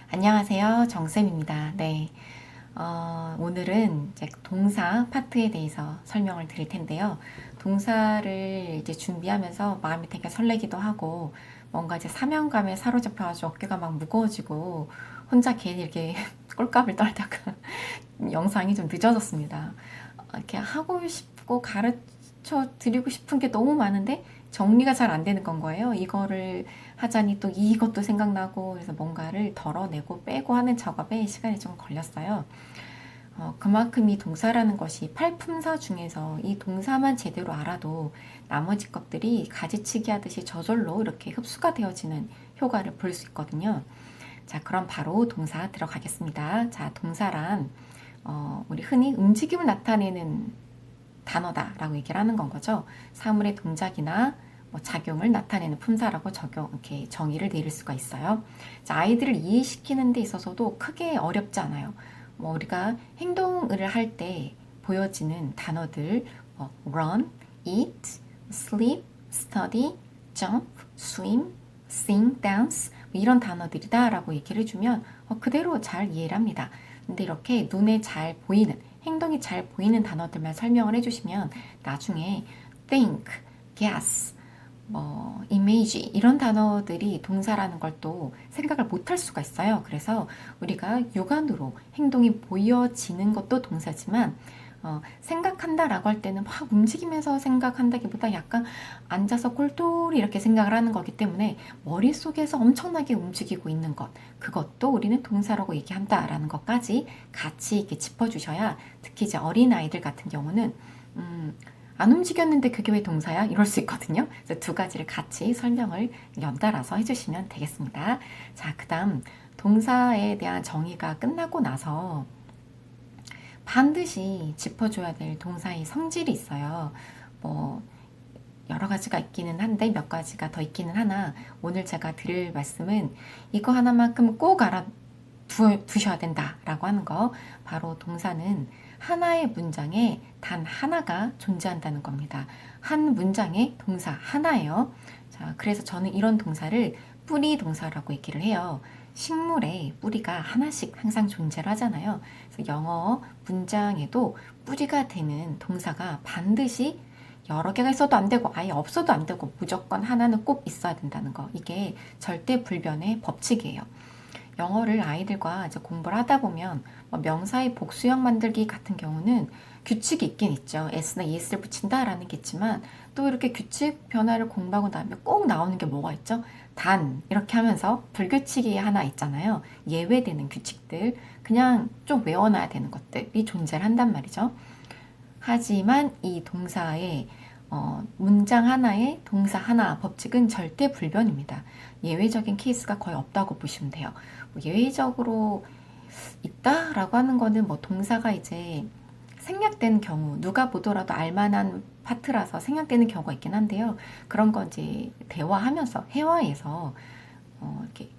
안녕하세요. 정쌤입니다. 네. 오늘은 이제 동사 파트에 대해서 설명을 드릴 텐데요. 동사를 이제 준비하면서 마음이 되게 설레기도 하고, 뭔가 이제 사명감에 사로잡혀가지고 어깨가 막 무거워지고, 혼자 괜히 이렇게 꼴값을 떨다가 영상이 좀 늦어졌습니다. 이렇게 하고 싶고 가르쳐 드리고 싶은 게 너무 많은데 정리가 잘 안 되는 건 거예요. 이거를 하자니 또 이것도 생각나고 그래서 뭔가를 덜어내고 빼고 하는 작업에 시간이 좀 걸렸어요. 그만큼 이 동사라는 것이 팔품사 중에서 이 동사만 제대로 알아도 나머지 것들이 가지치기 하듯이 저절로 이렇게 흡수가 되어지는 효과를 볼 수 있거든요. 자, 그럼 바로 동사 들어가겠습니다. 자, 동사란 우리 흔히 움직임을 나타내는 단어다라고 얘기를 하는 건 거죠. 사물의 동작이나 뭐 작용을 나타내는 품사라고 이렇게 정의를 내릴 수가 있어요. 자, 아이들을 이해시키는 데 있어서도 크게 어렵지 않아요. 뭐 우리가 행동을 할 때 보여지는 단어들, run, eat, sleep, study, jump, swim, sing, dance 뭐 이런 단어들이다라고 얘기를 해주면 그대로 잘 이해를 합니다. 근데 이렇게 눈에 잘 보이는 행동이 잘 보이는 단어들만 설명을 해주시면 나중에 think, guess, 뭐 image 이런 단어들이 동사라는 걸 또 생각을 못할 수가 있어요. 그래서 우리가 육안으로 행동이 보여지는 것도 동사지만 생각한다라고 할 때는 막 움직이면서 생각한다기보다 약간 앉아서 꼴똘히 이렇게 생각을 하는 거기 때문에 머릿속에서 엄청나게 움직이고 있는 것, 그것도 우리는 동사라고 얘기한다라는 것까지 같이 이렇게 짚어주셔야, 특히 이제 어린아이들 같은 경우는 안 움직였는데 그게 왜 동사야? 이럴 수 있거든요. 그래서 두 가지를 같이 설명을 연달아서 해주시면 되겠습니다. 자, 그 다음 동사에 대한 정의가 끝나고 나서 반드시 짚어줘야 될 동사의 성질이 있어요. 뭐 여러 가지가 있기는 한데 몇 가지가 더 있기는 하나, 오늘 제가 드릴 말씀은 이거 하나만큼 꼭 알아두셔야 된다라고 하는 거, 바로 동사는 하나의 문장에 단 하나가 존재한다는 겁니다. 한 문장에 동사 하나예요. 자, 그래서 저는 이런 동사를 뿌리 동사라고 얘기를 해요. 식물에 뿌리가 하나씩 항상 존재를 하잖아요. 그래서 영어 문장에도 뿌리가 되는 동사가 반드시 여러 개가 있어도 안 되고 아예 없어도 안 되고 무조건 하나는 꼭 있어야 된다는 거. 이게 절대 불변의 법칙이에요. 영어를 아이들과 이제 공부를 하다 보면 뭐 명사의 복수형 만들기 같은 경우는 규칙이 있긴 있죠. s나 es를 붙인다라는 게 있지만 또 이렇게 규칙 변화를 공부하고 나면 꼭 나오는 게 뭐가 있죠? 단 이렇게 하면서 불규칙이 하나 있잖아요. 예외되는 규칙들, 그냥 좀 외워놔야 되는 것들이 존재를 한단 말이죠. 하지만 이 동사의 문장 하나에 동사 하나 법칙은 절대 불변입니다. 예외적인 케이스가 거의 없다고 보시면 돼요. 뭐 예외적으로 있다라고 하는 거는 뭐 동사가 이제 생략된 경우, 누가 보더라도 알만한 파트라서 생략되는 경우가 있긴 한데요. 그런 건 이제 대화하면서 회화에서 이렇게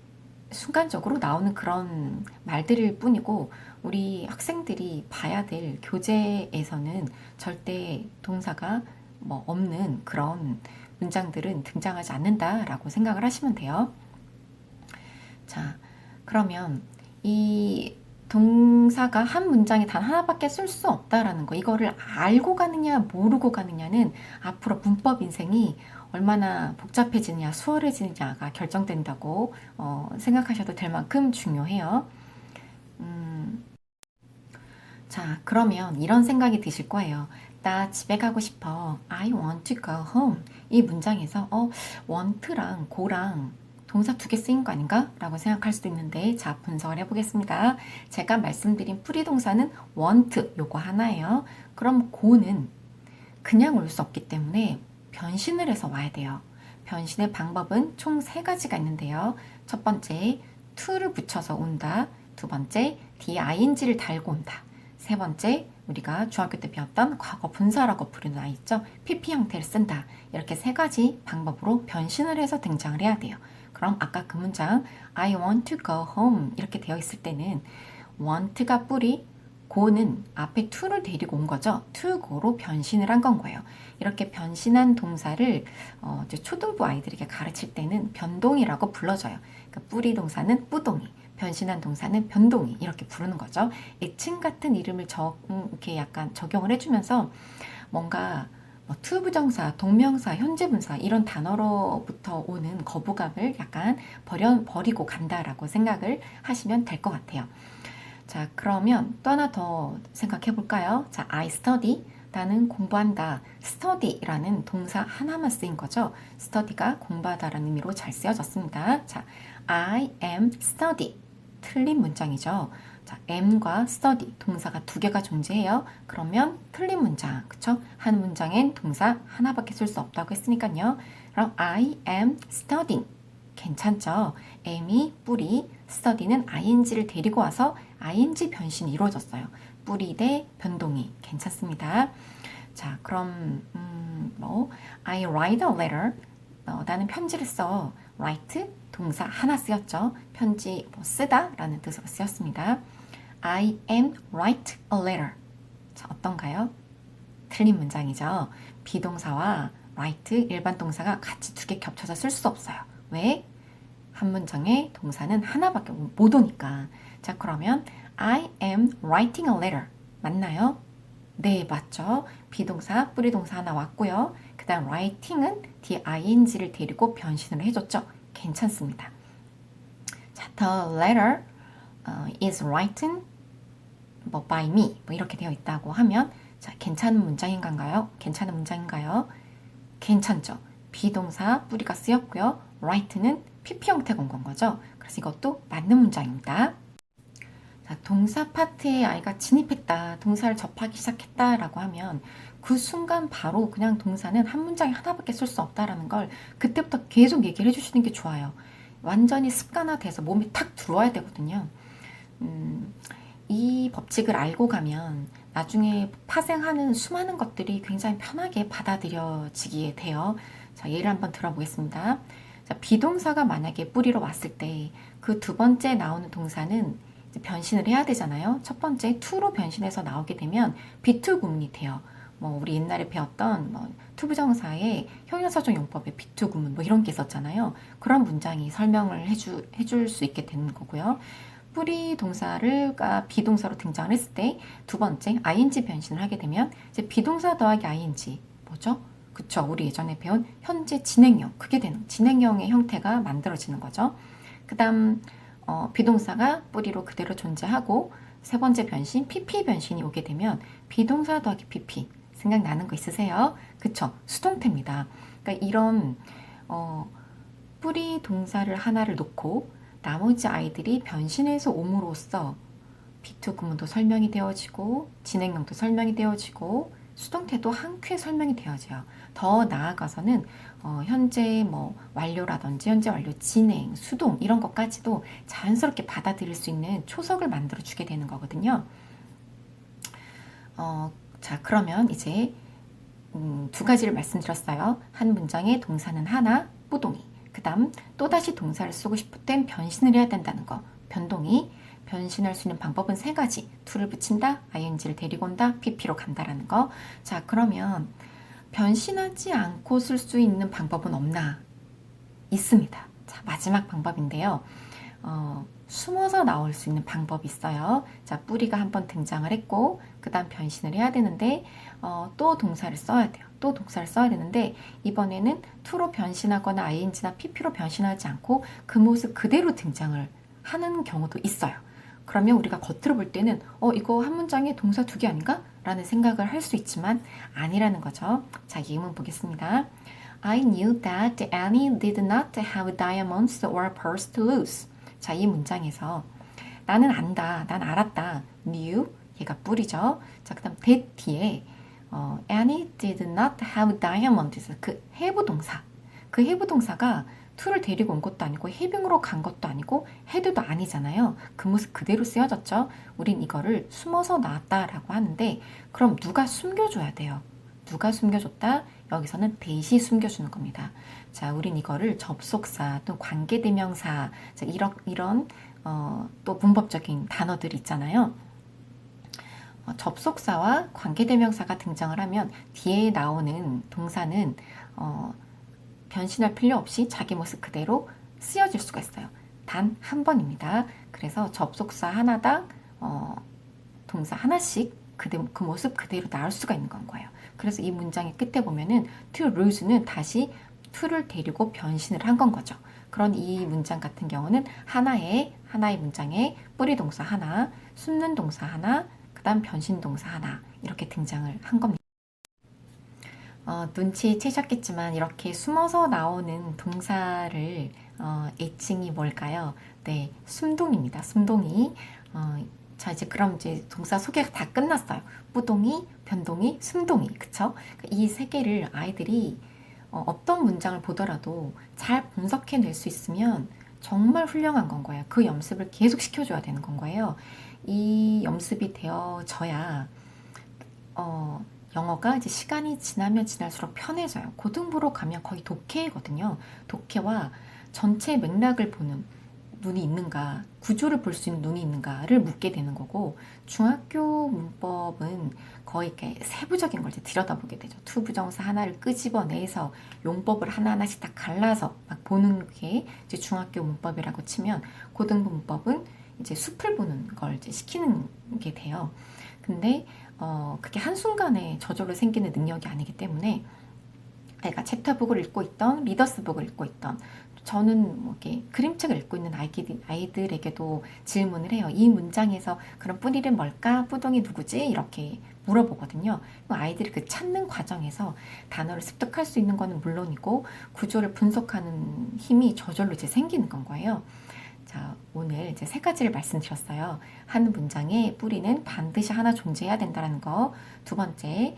순간적으로 나오는 그런 말들일 뿐이고, 우리 학생들이 봐야 될 교재에서는 절대 동사가 뭐 없는 그런 문장들은 등장하지 않는다라고 생각을 하시면 돼요. 자, 그러면 이 동사가 한 문장에 단 하나밖에 쓸 수 없다라는 거, 이거를 알고 가느냐 모르고 가느냐는 앞으로 문법 인생이 얼마나 복잡해지느냐 수월해지느냐가 결정된다고 생각하셔도 될 만큼 중요해요. 자, 그러면 이런 생각이 드실 거예요. 나 집에 가고 싶어. I want to go home. 이 문장에서 want랑 go랑 동사 두 개 쓰인 거 아닌가? 라고 생각할 수도 있는데, 자, 분석을 해보겠습니다. 제가 말씀드린 뿌리 동사는 want 요거 하나예요. 그럼 go는 그냥 올 수 없기 때문에 변신을 해서 와야 돼요. 변신의 방법은 총 세 가지가 있는데요. 첫 번째, to를 붙여서 온다. 두 번째, ding를 달고 온다. 세 번째, 우리가 중학교 때 배웠던 과거 분사라고 부르는 아이 있죠? PP 형태를 쓴다. 이렇게 세 가지 방법으로 변신을 해서 등장을 해야 돼요. 그럼 아까 그 문장 I want to go home 이렇게 되어 있을 때는 want가 뿌리, go는 앞에 to를 데리고 온 거죠. to go로 변신을 한 건 거예요. 이렇게 변신한 동사를 이제 초등부 아이들에게 가르칠 때는 변동이라고 불러줘요. 그러니까 뿌리 동사는 뿌동이, 변신한 동사는 변동이 이렇게 부르는 거죠. 애칭 같은 이름을 이렇게 약간 적용을 해주면서 뭔가 to 부정사, 동명사, 현재분사 이런 단어로부터 오는 거부감을 약간 버리고 간다라고 생각을 하시면 될 것 같아요. 자, 그러면 또 하나 더 생각해 볼까요? 자, I study. 나는 공부한다. study라는 동사 하나만 쓰인 거죠. study가 공부하다라는 의미로 잘 쓰여졌습니다. 자, I am study. 틀린 문장이죠. 자, am과 study 동사가 두 개가 존재해요. 그러면 틀린 문장, 그쵸? 한 문장엔 동사 하나밖에 쓸 수 없다고 했으니까요. 그럼 I am studying. 괜찮죠? am이 뿌리, study는 ing를 데리고 와서 ing 변신이 이루어졌어요. 뿌리 대 변동이 괜찮습니다. 자, 그럼 I write a letter. 나는 편지를 써. write 동사 하나 쓰였죠. 편지 쓰다 라는 뜻으로 쓰였습니다. I am write a letter. 자, 어떤가요? 틀린 문장이죠. 비동사와 write 일반 동사가 같이 두 개 겹쳐서 쓸 수 없어요. 왜? 한 문장에 동사는 하나밖에 못 오니까. 자, 그러면 I am writing a letter. 맞나요? 네, 맞죠. 비동사, 뿌리 동사 하나 왔고요. 그 다음 writing은 뒤에 ing를 데리고 변신을 해줬죠. 괜찮습니다. 자, the letter is written by me. 이렇게 되어 있다고 하면 자, 괜찮은 문장인가요? 괜찮은 문장인가요? 괜찮죠. 비동사, 뿌리가 쓰였고요. write는 PP 형태가 온 거죠. 그래서 이것도 맞는 문장입니다. 자, 동사 파트에 아이가 진입했다, 동사를 접하기 시작했다라고 하면 그 순간 바로 그냥 동사는 한 문장에 하나밖에 쓸 수 없다라는 걸 그때부터 계속 얘기를 해주시는 게 좋아요. 완전히 습관화돼서 몸에 탁 들어와야 되거든요. 이 법칙을 알고 가면 나중에 파생하는 수많은 것들이 굉장히 편하게 받아들여지게 돼요. 자, 예를 한번 들어보겠습니다. 자, 비동사가 만약에 뿌리로 왔을 때 그 두 번째 나오는 동사는 이제 변신을 해야 되잖아요. 첫 번째 to로 변신해서 나오게 되면 be-to 구문이 돼요. 우리 옛날에 배웠던 투부정사의 형용사적 용법에 be-to 구문 이런 게 있었잖아요. 그런 문장이 설명을 해줄 수 있게 되는 거고요. 뿌리 동사가 비동사로 등장을 했을 때 두 번째 ing 변신을 하게 되면 이제 비동사 더하기 ing 뭐죠? 그쵸, 우리 예전에 배운 현재 진행형, 그게 되는 진행형의 형태가 만들어지는 거죠. 그 다음 비동사가 뿌리로 그대로 존재하고 세 번째 변신 PP 변신이 오게 되면 비동사 더하기 PP 생각나는 거 있으세요? 그쵸, 수동태입니다. 그러니까 이런 뿌리 동사를 하나를 놓고 나머지 아이들이 변신해서 옴으로써 be-to 구문도 설명이 되어지고 진행형도 설명이 되어지고 수동태도 한 큐에 설명이 되어져요. 더 나아가서는 현재 완료라든지 현재 완료, 진행, 수동 이런 것까지도 자연스럽게 받아들일 수 있는 초석을 만들어 주게 되는 거거든요. 자, 그러면 이제 두 가지를 말씀드렸어요. 한 문장에 동사는 하나, 뿌동이. 그 다음 또다시 동사를 쓰고 싶을 땐 변신을 해야 된다는 거, 변동이. 변신할 수 있는 방법은 세 가지. to를 붙인다, ing를 데리고 온다, pp로 간다라는 거. 자, 그러면 변신하지 않고 쓸 수 있는 방법은 없나? 있습니다. 자, 마지막 방법인데요. 숨어서 나올 수 있는 방법이 있어요. 자, 뿌리가 한번 등장을 했고 그 다음 변신을 해야 되는데 또 동사를 써야 돼요. 또 동사를 써야 되는데 이번에는 to로 변신하거나 ing나 pp로 변신하지 않고 그 모습 그대로 등장을 하는 경우도 있어요. 그러면 우리가 겉으로 볼 때는 이거 한 문장에 동사 두 개 아닌가? 라는 생각을 할 수 있지만 아니라는 거죠. 자, 예문 보겠습니다. I knew that Annie did not have diamonds or pearls to lose. 자, 이 문장에서 나는 안다, 난 알았다, knew, 얘가 뿌리죠. 자, 그 다음 that 뒤에 Annie did not have diamonds, 그 have 동사, 그 have 동사가 to를 데리고 온 것도 아니고 having으로 간 것도 아니고 had도 아니잖아요. 그 모습 그대로 쓰여졌죠. 우린 이거를 숨어서 나왔다라고 하는데 그럼 누가 숨겨줘야 돼요. 누가 숨겨줬다? 여기서는 that이 숨겨주는 겁니다. 자, 우린 이거를 접속사 또 관계대명사, 자, 이런 또 문법적인 단어들이 있잖아요. 접속사와 관계대명사가 등장을 하면 뒤에 나오는 동사는 변신할 필요 없이 자기 모습 그대로 쓰여질 수가 있어요. 단 한 번입니다. 그래서 접속사 하나당 동사 하나씩 그 모습 그대로 나올 수가 있는 건 거예요. 그래서 이 문장의 끝에 보면은 to lose는 다시 to를 데리고 변신을 한 건 거죠. 그런 이 문장 같은 경우는 하나의 문장에 뿌리 동사 하나, 숨는 동사 하나, 그 다음 변신 동사 하나 이렇게 등장을 한 겁니다. 눈치채셨겠지만 이렇게 숨어서 나오는 동사를 애칭이 뭘까요? 네, 숨동입니다. 숨동이. 자, 이제 그럼 이제 동사 소개가 다 끝났어요. 뿌동이, 변동이, 숨동이. 그쵸? 이 세 개를 아이들이 어떤 문장을 보더라도 잘 분석해낼 수 있으면 정말 훌륭한 건 거예요. 그 연습을 계속 시켜줘야 되는 건 거예요. 이 연습이 되어져야 영어가 이제 시간이 지나면 지날수록 편해져요. 고등부로 가면 거의 독해거든요. 독해와 전체 맥락을 보는 눈이 있는가, 구조를 볼 수 있는 눈이 있는가를 묻게 되는 거고, 중학교 문법은 거의 이렇게 세부적인 걸 이제 들여다보게 되죠. 투부정사 하나를 끄집어내서 용법을 하나하나씩 다 갈라서 막 보는 게 이제 중학교 문법이라고 치면, 고등부 문법은 이제 숲을 보는 걸 이제 시키는 게 돼요. 근데 그게 한순간에 저절로 생기는 능력이 아니기 때문에 아이가 챕터북을 읽고 있던 리더스북을 읽고 있던 저는 뭐 이렇게 그림책을 읽고 있는 아이들에게도 질문을 해요. 이 문장에서 그런 뿌리는 뭘까? 뿌동이 누구지? 이렇게 물어보거든요. 아이들이 그 찾는 과정에서 단어를 습득할 수 있는 거는 물론이고 구조를 분석하는 힘이 저절로 이제 생기는 건 거예요. 자, 오늘 이제 세 가지를 말씀드렸어요. 한 문장에 뿌리는 반드시 하나 존재해야 된다는 거. 두 번째,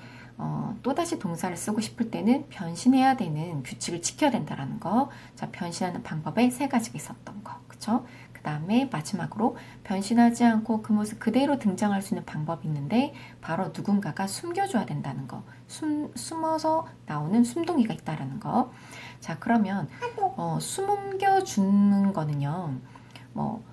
또다시 동사를 쓰고 싶을 때는 변신해야 되는 규칙을 지켜야 된다는 거. 자, 변신하는 방법에 세 가지가 있었던 거. 그쵸? 그 다음에 마지막으로 변신하지 않고 그 모습 그대로 등장할 수 있는 방법이 있는데 바로 누군가가 숨겨줘야 된다는 거. 숨어서 나오는 숨동이가 있다라는 거. 자, 그러면 숨겨주는 거는요. 뭐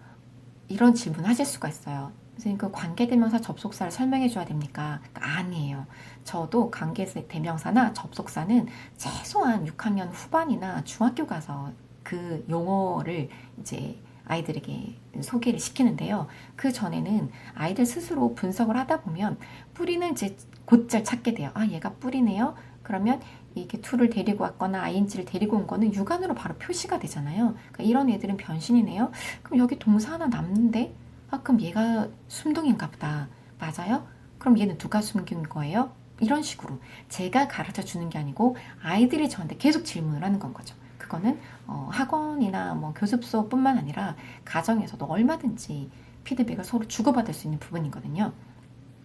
이런 질문 하실 수가 있어요. 선생님 그 관계대명사 접속사를 설명해 줘야 됩니까? 아니에요. 저도 관계대명사나 접속사는 최소한 6학년 후반이나 중학교 가서 그 용어를 이제 아이들에게 소개를 시키는데요. 그 전에는 아이들 스스로 분석을 하다 보면 뿌리는 이제 곧잘 찾게 돼요. 아, 얘가 뿌리네요. 그러면 이렇게 to를 데리고 왔거나 ing를 데리고 온 거는 육안으로 바로 표시가 되잖아요. 그러니까 이런 애들은 변신이네요. 그럼 여기 동사 하나 남는데? 아, 그럼 얘가 숨동인가 보다. 맞아요? 그럼 얘는 누가 숨긴 거예요? 이런 식으로 제가 가르쳐 주는 게 아니고 아이들이 저한테 계속 질문을 하는 건 거죠. 그거는 학원이나 뭐 교습소뿐만 아니라 가정에서도 얼마든지 피드백을 서로 주고받을 수 있는 부분이거든요.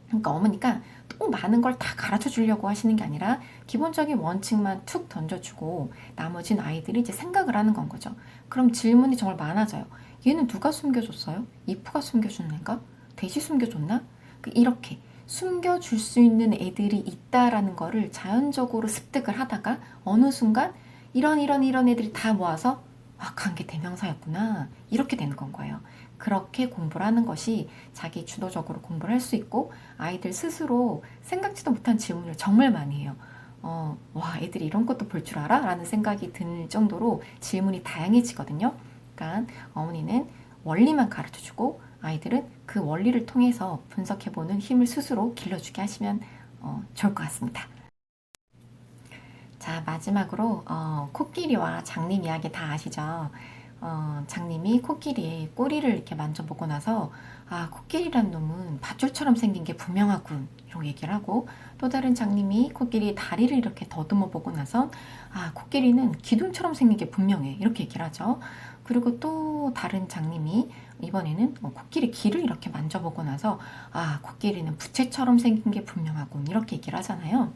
그러니까 어머니가 또 많은 걸 다 가르쳐 주려고 하시는 게 아니라 기본적인 원칙만 툭 던져주고 나머지는 아이들이 이제 생각을 하는 건 거죠. 그럼 질문이 정말 많아져요. 얘는 누가 숨겨줬어요? 이프가 숨겨준 애인가? 대시 숨겨줬나? 이렇게 숨겨줄 수 있는 애들이 있다라는 거를 자연적으로 습득을 하다가 어느 순간 이런 애들이 다 모아서 관계 대명사였구나 이렇게 되는 건 거예요. 그렇게 공부를 하는 것이 자기 주도적으로 공부를 할 수 있고 아이들 스스로 생각지도 못한 질문을 정말 많이 해요. 와, 애들이 이런 것도 볼 줄 알아? 라는 생각이 들 정도로 질문이 다양해지거든요. 그러니까 어머니는 원리만 가르쳐주고 아이들은 그 원리를 통해서 분석해보는 힘을 스스로 길러주게 하시면 좋을 것 같습니다. 자, 마지막으로 코끼리와 장님 이야기 다 아시죠? 장님이 코끼리의 꼬리를 이렇게 만져보고 나서 코끼리란 놈은 밧줄처럼 생긴 게 분명하군 이렇게 얘기를 하고 또 다른 장님이 코끼리의 다리를 이렇게 더듬어 보고 나서 코끼리는 기둥처럼 생긴 게 분명해 이렇게 얘기를 하죠. 그리고 또 다른 장님이 이번에는 코끼리 귀를 이렇게 만져보고 나서 코끼리는 부채처럼 생긴 게 분명하군 이렇게 얘기를 하잖아요.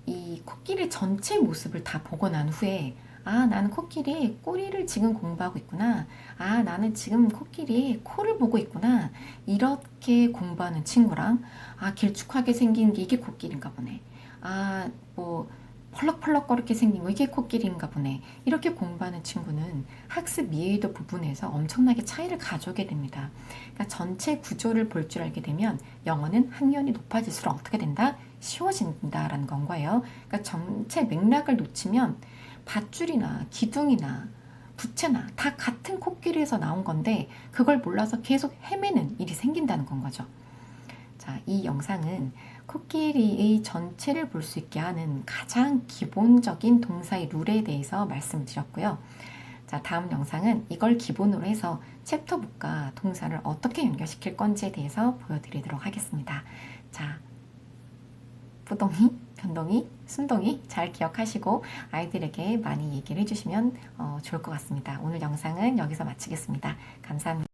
이 코끼리 전체 모습을 다 보고 난 후에 나는 코끼리의 꼬리를 지금 공부하고 있구나. 나는 지금 코끼리의 코를 보고 있구나. 이렇게 공부하는 친구랑 길쭉하게 생긴 게 이게 코끼리인가 보네. 뭐 펄럭펄럭거리게 생긴 거 이게 코끼리인가 보네. 이렇게 공부하는 친구는 학습 이해도 부분에서 엄청나게 차이를 가져오게 됩니다. 그러니까 전체 구조를 볼 줄 알게 되면 영어는 학년이 높아질수록 어떻게 된다? 쉬워진다라는 건 거예요. 그러니까 전체 맥락을 놓치면 밧줄이나 기둥이나 부채나 다 같은 코끼리에서 나온 건데 그걸 몰라서 계속 헤매는 일이 생긴다는 건 거죠. 자, 이 영상은 코끼리의 전체를 볼 수 있게 하는 가장 기본적인 동사의 룰에 대해서 말씀을 드렸고요. 자, 다음 영상은 이걸 기본으로 해서 챕터북과 동사를 어떻게 연결시킬 건지에 대해서 보여드리도록 하겠습니다. 자, 부동이, 변동이, 순동이 잘 기억하시고 아이들에게 많이 얘기를 해주시면 좋을 것 같습니다. 오늘 영상은 여기서 마치겠습니다. 감사합니다.